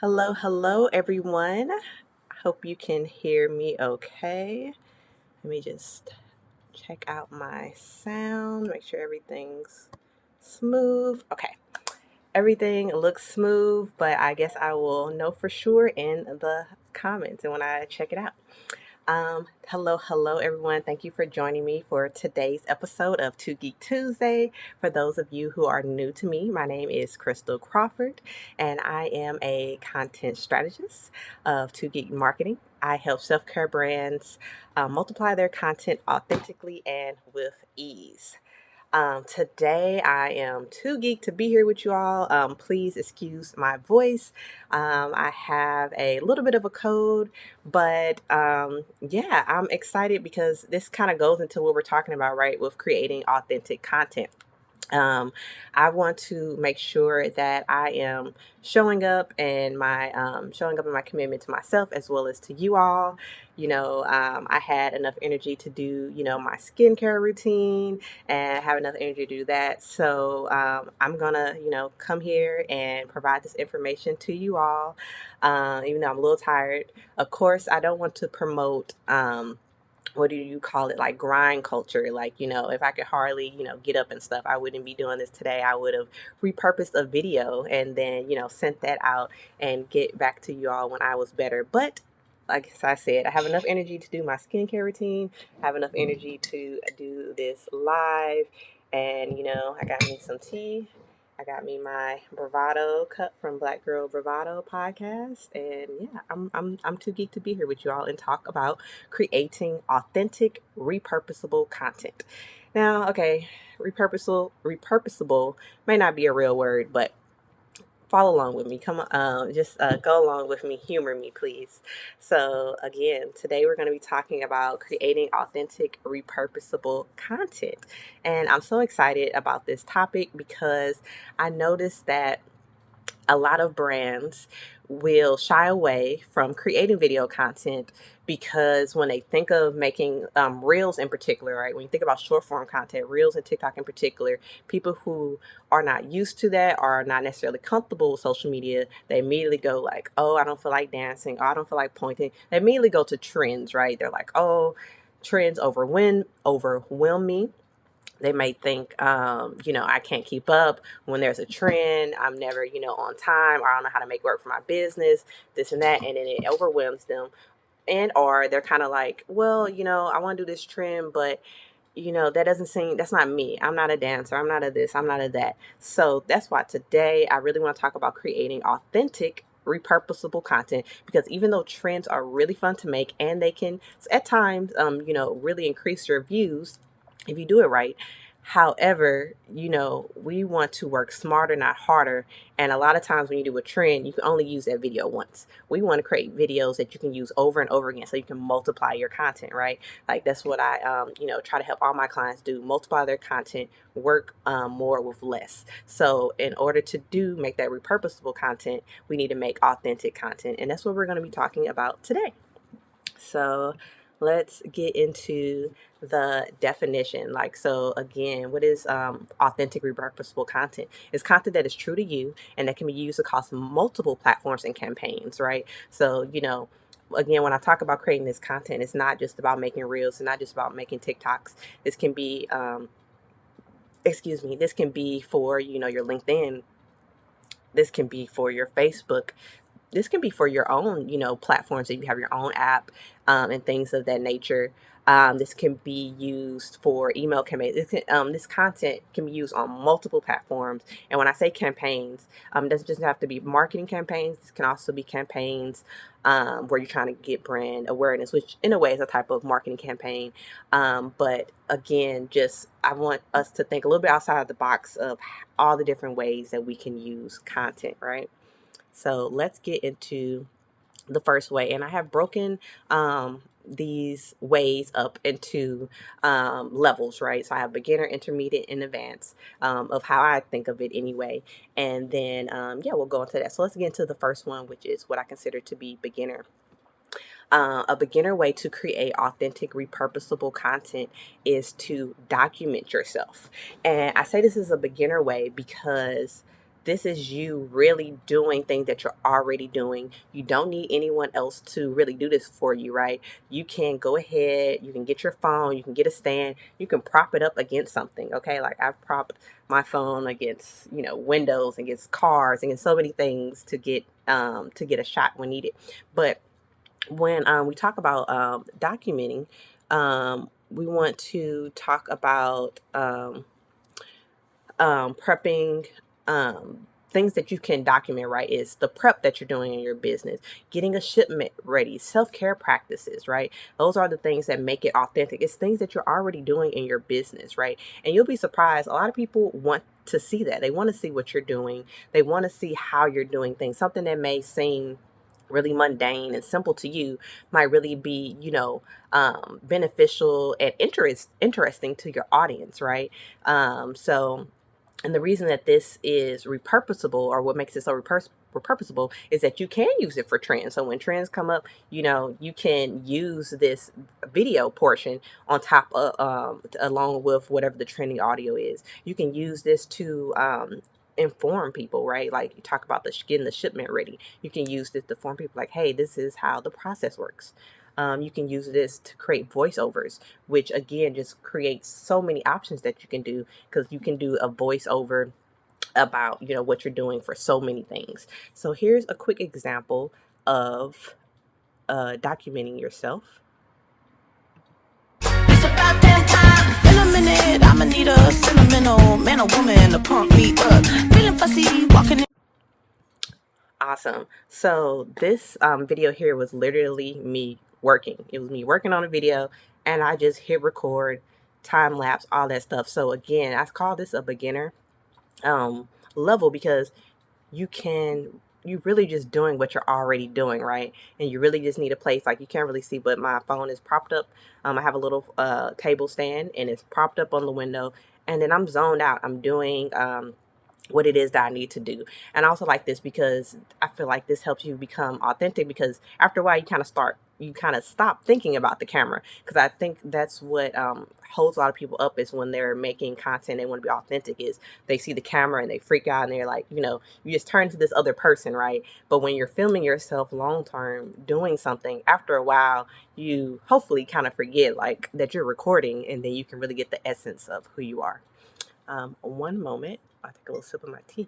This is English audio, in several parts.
Hello, everyone. I hope you can hear me okay. Let me just check out my sound, make sure everything's smooth. Okay, everything looks smooth, but I guess I will know for sure in the comments and when I check it out. Hello, everyone. Thank you for joining me for today's episode of Two Geek Tuesday. For those of you who are new to me, my name is Crystal Crawford, and I am a content strategist of Two Geek Marketing. I help self care brands multiply their content authentically and with ease. Today I am too geeked to be here with you all. Please excuse my voice. I have a little bit of a cold, but yeah, I'm excited because this kind of goes into what we're talking about, right? With creating authentic content. Um, I want to make sure that I am showing up in my commitment to myself as well as to you all. I had enough energy to do my skincare routine and have enough energy to do that. So I'm gonna come here and provide this information to you all, even though I'm a little tired. Of course, I don't want to promote. What do you call it, like grind culture, like if I could hardly get up and stuff, I wouldn't be doing this today. I would have repurposed a video and then sent that out and get back to you all when I was better. But like I said, I have enough energy to do my skincare routine, have enough energy to do this live, and I got me some tea. I got me my Bravado cup from Black Girl Bravado podcast, and yeah, I'm too geeked to be here with you all and talk about creating authentic, repurposable content. Now, okay, repurposable may not be a real word, but follow along with me. Come on, just go along with me. Humor me, please. So, again, today we're going to be talking about creating authentic, repurposable content. And I'm so excited about this topic because I noticed that a lot of brands will shy away from creating video content because when they think of making reels in particular, right? When you think about short form content, reels and TikTok in particular, people who are not used to that or are not necessarily comfortable with social media, they immediately go like, oh, I don't feel like dancing. Oh, I don't feel like pointing. They immediately go to trends, right? They're like, oh, trends overwhelm me. They may think, I can't keep up when there's a trend. I'm never, on time, or I don't know how to make work for my business, this and that. And then it overwhelms them. And or they're kind of like, well, I want to do this trend, but that doesn't seem, that's not me. I'm not a dancer. I'm not a this. I'm not a that. So that's why today I really want to talk about creating authentic, repurposable content, because even though trends are really fun to make and they can at times really increase your views if you do it right. However, we want to work smarter, not harder. And a lot of times when you do a trend, you can only use that video once. We want to create videos that you can use over and over again so you can multiply your content, right? Like that's what I, try to help all my clients do, multiply their content, work more with less. So in order to make that repurposable content, we need to make authentic content. And that's what we're going to be talking about today. So let's get into the definition. Like, so again, what is authentic repurposable content? It's content that is true to you and that can be used across multiple platforms and campaigns, right? So, again, when I talk about creating this content, it's not just about making reels, it's not just about making TikToks. This can be, this can be for, your LinkedIn. This can be for your Facebook. This can be for your own, platforms. If you have your own app and things of that nature. This can be used for email campaigns. This content can be used on multiple platforms. And when I say campaigns, it doesn't just have to be marketing campaigns. This can also be campaigns where you're trying to get brand awareness, which in a way is a type of marketing campaign. But again, I want us to think a little bit outside the box of all the different ways that we can use content, right? So let's get into the first way. And I have broken these ways up into levels, right? So I have beginner, intermediate, and advanced of how I think of it anyway. And then, we'll go into that. So let's get into the first one, which is what I consider to be beginner. A beginner way to create authentic, repurposable content is to document yourself. And I say this is a beginner way because This is you really doing things that you're already doing. You don't need anyone else to really do this for you, right? You can go ahead, you can get your phone, you can get a stand, you can prop it up against something, okay? Like I've propped my phone against, windows, against cars, against so many things to get a shot when needed. But when we talk about documenting, we want to talk about prepping, things that you can document, right? Is the prep that you're doing in your business, getting a shipment ready, self-care practices, right? Those are the things that make it authentic. It's things that you're already doing in your business, right? And you'll be surprised. A lot of people want to see that. They want to see what you're doing. They want to see how you're doing things. Something that may seem really mundane and simple to you might really be, beneficial and interesting to your audience, right? So and the reason that this is repurposable, or what makes it so repurposable, is that you can use it for trends. So when trends come up, you can use this video portion on top of, along with whatever the trending audio is. You can use this to inform people, right? Like you talk about getting the shipment ready. You can use this to inform people, like, hey, this is how the process works. You can use this to create voiceovers, which again just creates so many options that you can do, because you can do a voiceover about what you're doing for so many things. So here's a quick example of documenting yourself. It's about that time. In a minute, I'ma need a sentimental man or woman to pump me up. Feeling fussy, walking in. Awesome. So this video here was literally me working. It was me working on a video, and I just hit record, time lapse, all that stuff. So again, I call this a beginner level, because you really just doing what you're already doing, right? And you really just need a place. Like, you can't really see, but my phone is propped up. I have a little table stand, and it's propped up on the window, and then I'm zoned out. I'm doing what it is that I need to do. And I also like this because I feel like this helps you become authentic, because after a while you kind of stop thinking about the camera, because I think that's what holds a lot of people up, is when they're making content, they want to be authentic, is they see the camera and they freak out, and they're like, you just turn to this other person, right? But when you're filming yourself long term doing something, after a while you hopefully kind of forget like that you're recording, and then you can really get the essence of who you are. One moment. I'll take a little sip of my tea.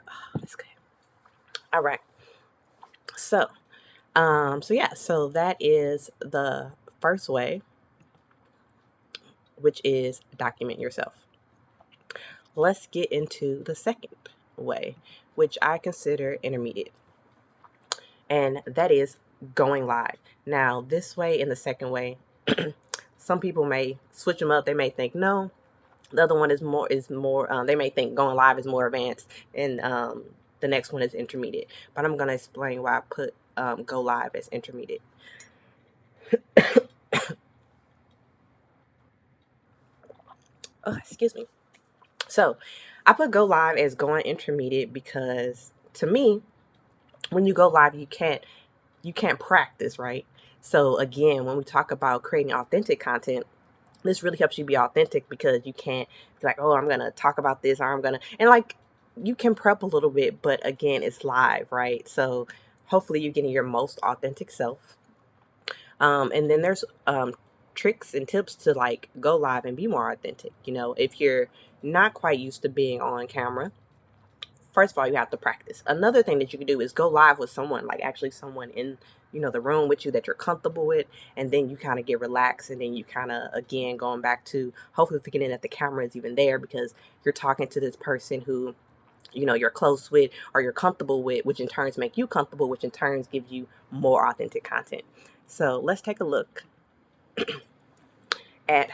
Oh, that's good. All right. So, so that is the first way, which is document yourself. Let's get into the second way, which I consider intermediate, and that is going live. Now, this way and the second way, some people may switch them up. They may think, no, the other one is more, they may think going live is more advanced, and the next one is intermediate. But I'm going to explain why I put go live as intermediate. Oh, excuse me. So I put go live as going intermediate because, to me, when you go live, you can't practice, right? So again, when we talk about creating authentic content, this really helps you be authentic, because you can't be like, oh, I'm going to talk about this, or and like, you can prep a little bit, but again, it's live, right? So hopefully you're getting your most authentic self. And then there's tricks and tips to like go live and be more authentic. If you're not quite used to being on camera, first of all, you have to practice. Another thing that you can do is go live with someone, like actually someone in the room with you that you're comfortable with, and then you kind of get relaxed, and then you kind of, again, going back to hopefully forgetting that the camera is even there, because you're talking to this person who you're close with or you're comfortable with, which in turns make you comfortable, which in turns gives you more authentic content. So let's take a look at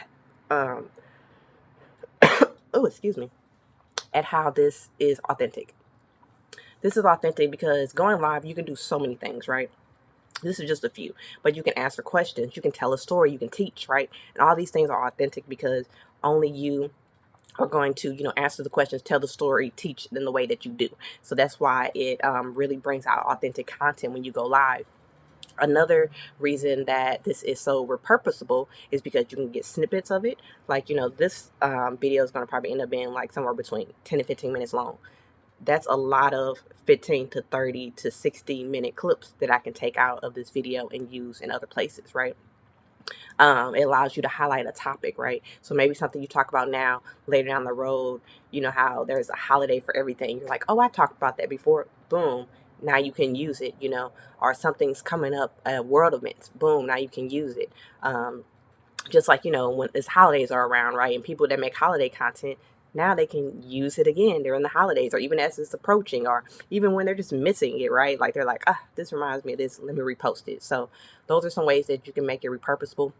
oh, excuse me, at how this is authentic. This is authentic because going live, you can do so many things, right? This is just a few, but you can answer questions, you can tell a story, you can teach, right? And all these things are authentic because only you are going to, answer the questions, tell the story, teach in the way that you do. So that's why it really brings out authentic content when you go live. Another reason that this is so repurposable is because you can get snippets of it. Like, this video is going to probably end up being like somewhere between 10 to 15 minutes long. That's a lot of 15 to 30 to 60-minute clips that I can take out of this video and use in other places, right? It allows you to highlight a topic, right? So maybe something you talk about now, later down the road, you know how there's a holiday for everything. You're like, oh, I talked about that before. Boom. Now you can use it, or something's coming up, world events. Boom. Now you can use it. Just like, when it's holidays are around, right? And people that make holiday content, now they can use it again during the holidays, or even as it's approaching, or even when they're just missing it, right? Like they're like, this reminds me of this, let me repost it. So those are some ways that you can make it repurposable.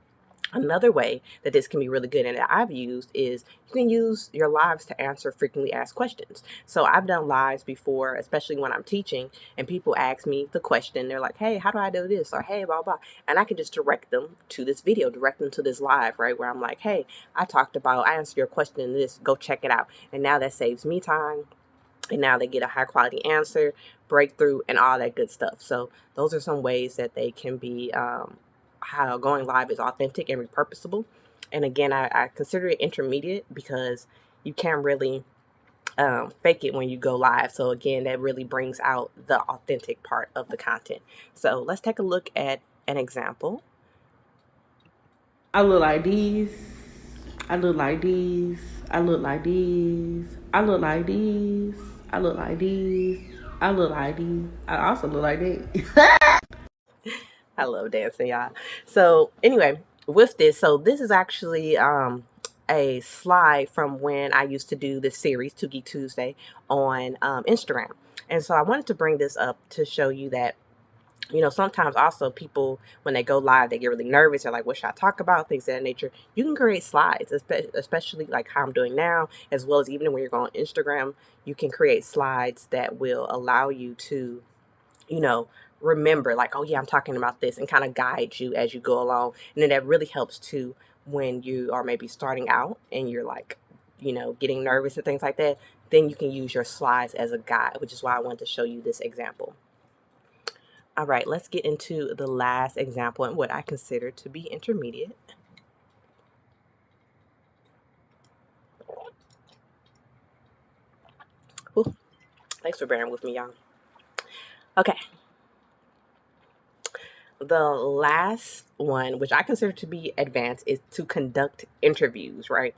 Another way that this can be really good and that I've used is you can use your lives to answer frequently asked questions. So I've done lives before, especially when I'm teaching, and people ask me the question. They're like, hey, how do I do this? Or hey, blah, blah. And I can just direct them to this video, direct them to this live, right? Where I'm like, hey, I answered your question in this, go check it out. And now that saves me time. And now they get a high quality answer, breakthrough, and all that good stuff. So those are some ways that they can be, how going live is authentic and repurposable. And again, I consider it intermediate because you can't really fake it when you go live. So again, that really brings out the authentic part of the content. So let's take a look at an example. I look like these. I look like these. I look like these. I look like these. I look like these. I look like these. I also look like that. I love dancing, y'all. So anyway, with this, so this is actually a slide from when I used to do this series, Two Geek Tuesday, on Instagram. And so I wanted to bring this up to show you that, sometimes also people, when they go live, they get really nervous. They're like, what should I talk about? Things of that nature. You can create slides, especially like how I'm doing now, as well as even when you're going on Instagram, you can create slides that will allow you to, remember, like, oh yeah, I'm talking about this, and kind of guide you as you go along. And then that really helps too when you are maybe starting out and you're like, getting nervous and things like that. Then you can use your slides as a guide, which is why I wanted to show you this example. All right, let's get into the last example and what I consider to be intermediate. Ooh, thanks for bearing with me, y'all. Okay. The last one, which I consider to be advanced, is to conduct interviews, right?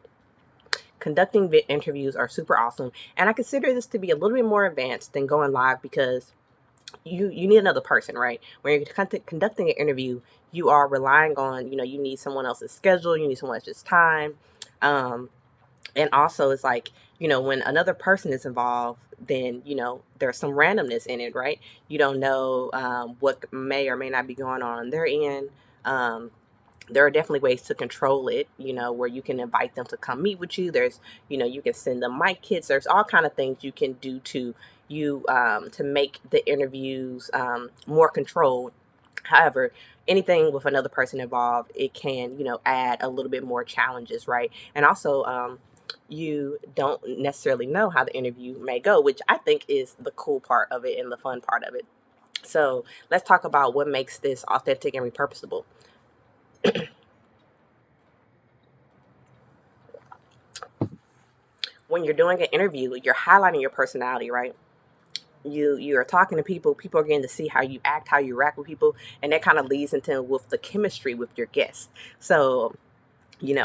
Conducting interviews are super awesome. And I consider this to be a little bit more advanced than going live because you need another person, right? When you're conducting an interview, you are relying on, you need someone else's schedule, you need someone else's time. And also it's like, when another person is involved, then, there's some randomness in it, right? You don't know what may or may not be going on their end. There are definitely ways to control it, where you can invite them to come meet with you. There's, you can send them mic kits. There's all kind of things you can do to make the interviews more controlled. However, anything with another person involved, it can, add a little bit more challenges, right? And also, you don't necessarily know how the interview may go, which I think is the cool part of it and the fun part of it. So let's talk about what makes this authentic and repurposable. When you're doing an interview, you're highlighting your personality, right? You are talking to people are getting to see how you act, how you react with people, and that kind of leads into with the chemistry with your guests. So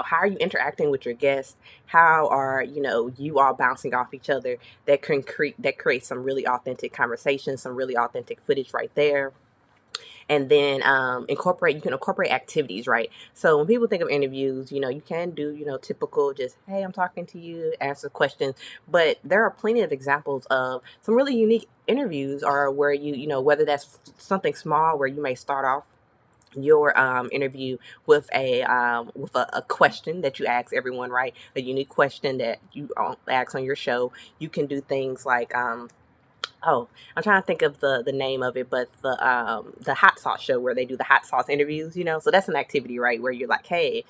how are you interacting with your guests? How are you all bouncing off each other? That can create some really authentic conversations, some really authentic footage right there. And then you can incorporate activities, right? So when people think of interviews, you can do typical, just, hey, I'm talking to you, answer questions. But there are plenty of examples of some really unique interviews, or where whether that's something small where you may start off your interview with a question that you ask everyone, right? A unique question that you ask on your show. You can do things like Oh, I'm trying to think of the name of it, but the hot sauce show where they do the hot sauce interviews, so that's an activity, right? Where you're like, hey,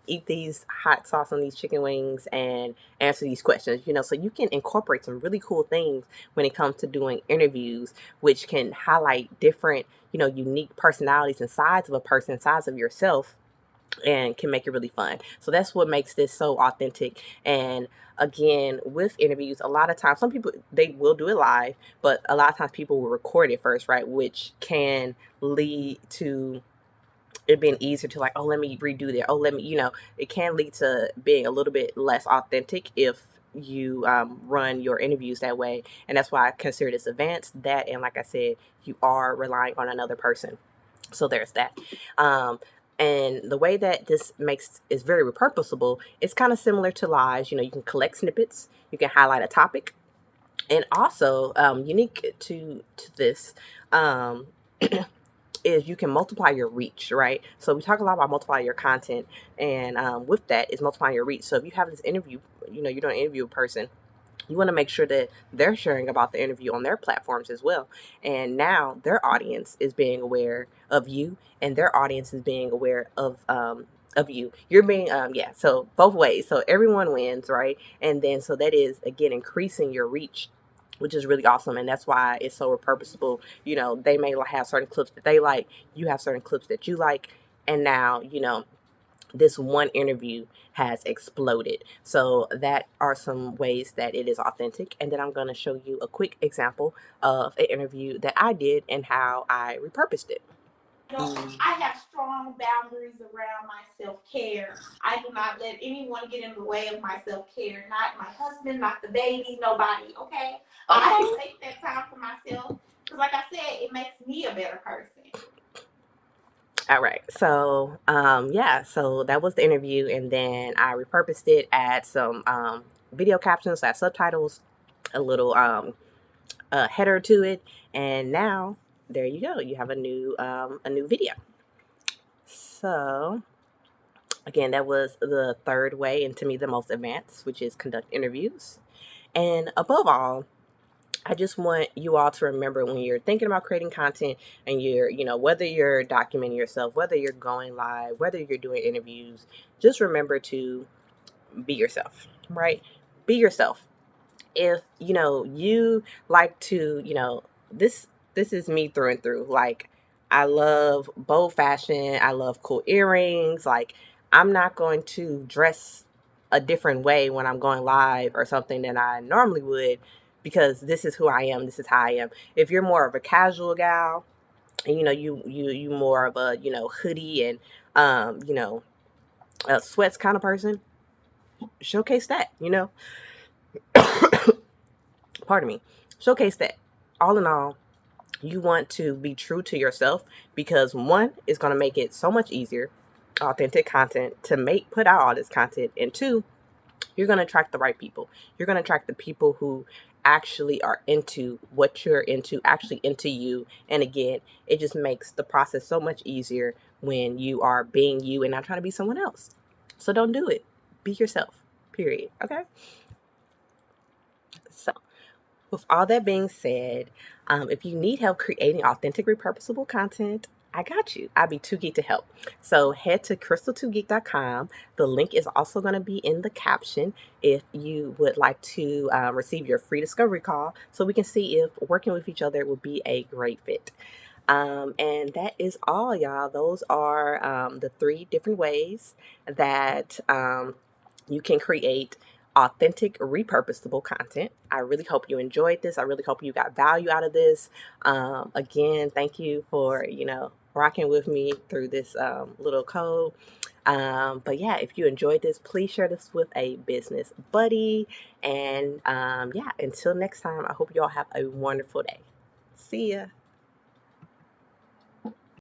eat these hot sauce on these chicken wings and answer these questions, so you can incorporate some really cool things when it comes to doing interviews, which can highlight different, unique personalities and sides of a person, sides of yourself, and can make it really fun. So that's what makes this so authentic. And again, with interviews, a lot of times, some people, they will do it live, but a lot of times people will record it first, right? Which can lead to it being easier to like, oh, let me redo that. Oh, let me, it can lead to being a little bit less authentic if you run your interviews that way. And that's why I consider this advanced. That, and like I said, you are relying on another person. So there's that. Um, and the way that this makes is very repurposable, it's kind of similar to lives. You can collect snippets, you can highlight a topic, and also unique to this um, is you can multiply your reach, right? So we talk a lot about multiplying your content, and with that is multiplying your reach. So if you have this interview, you're doing an interview with a person, you want to make sure that they're sharing about the interview on their platforms as well. And now their audience is being aware of you, and their audience is being aware of you. You're being yeah. So both ways. So everyone wins, right? And then so that is again increasing your reach, which is really awesome. And that's why it's so repurposable. They may have certain clips that they like. You have certain clips that you like, and now this one interview has exploded. So that are some ways that it is authentic. And then I'm going to show you a quick example of an interview that I did and how I repurposed it. I have strong boundaries around my self-care. I do not let anyone get in the way of my self-care. Not my husband, not the baby, nobody. Okay. I take that time for myself because, like I said, it makes me a better person. All right. So, yeah, so that was the interview. And then I repurposed it, add some video captions, add subtitles, a little header to it. And now there you go. You have a new video. So again, that was the third way, and to me, the most advanced, which is conduct interviews. And above all, I just want you all to remember when you're thinking about creating content and you're, whether you're documenting yourself, whether you're going live, whether you're doing interviews, just remember to be yourself, right? Be yourself. If you like to, this is me through and through. Like, I love bold fashion, I love cool earrings. Like, I'm not going to dress a different way when I'm going live or something than I normally would, because this is who I am, this is how I am. If you're more of a casual gal and you more of a hoodie and a sweats kind of person, showcase that. Pardon me. Showcase that. All in all, you want to be true to yourself, because one is going to make it so much easier, authentic content, to put out all this content, and two, you're going to attract the right people. You're going to attract the people who actually are into what you're into, actually into you. And again, it just makes the process so much easier when you are being you and not trying to be someone else. So don't do it. Be yourself. Period. Okay? So with all that being said, if you need help creating authentic, repurposable content, I got you. I'd be too geek to help. So head to crystal2geek.com. The link is also going to be in the caption if you would like to receive your free discovery call so we can see if working with each other would be a great fit. And that is all, y'all. Those are the 3 different ways that you can create authentic, repurposable content. I really hope you enjoyed this. I really hope you got value out of this. Again, thank you for, rocking with me through this little code. But yeah, if you enjoyed this, please share this with a business buddy. And yeah, until next time, I hope you all have a wonderful day. See ya.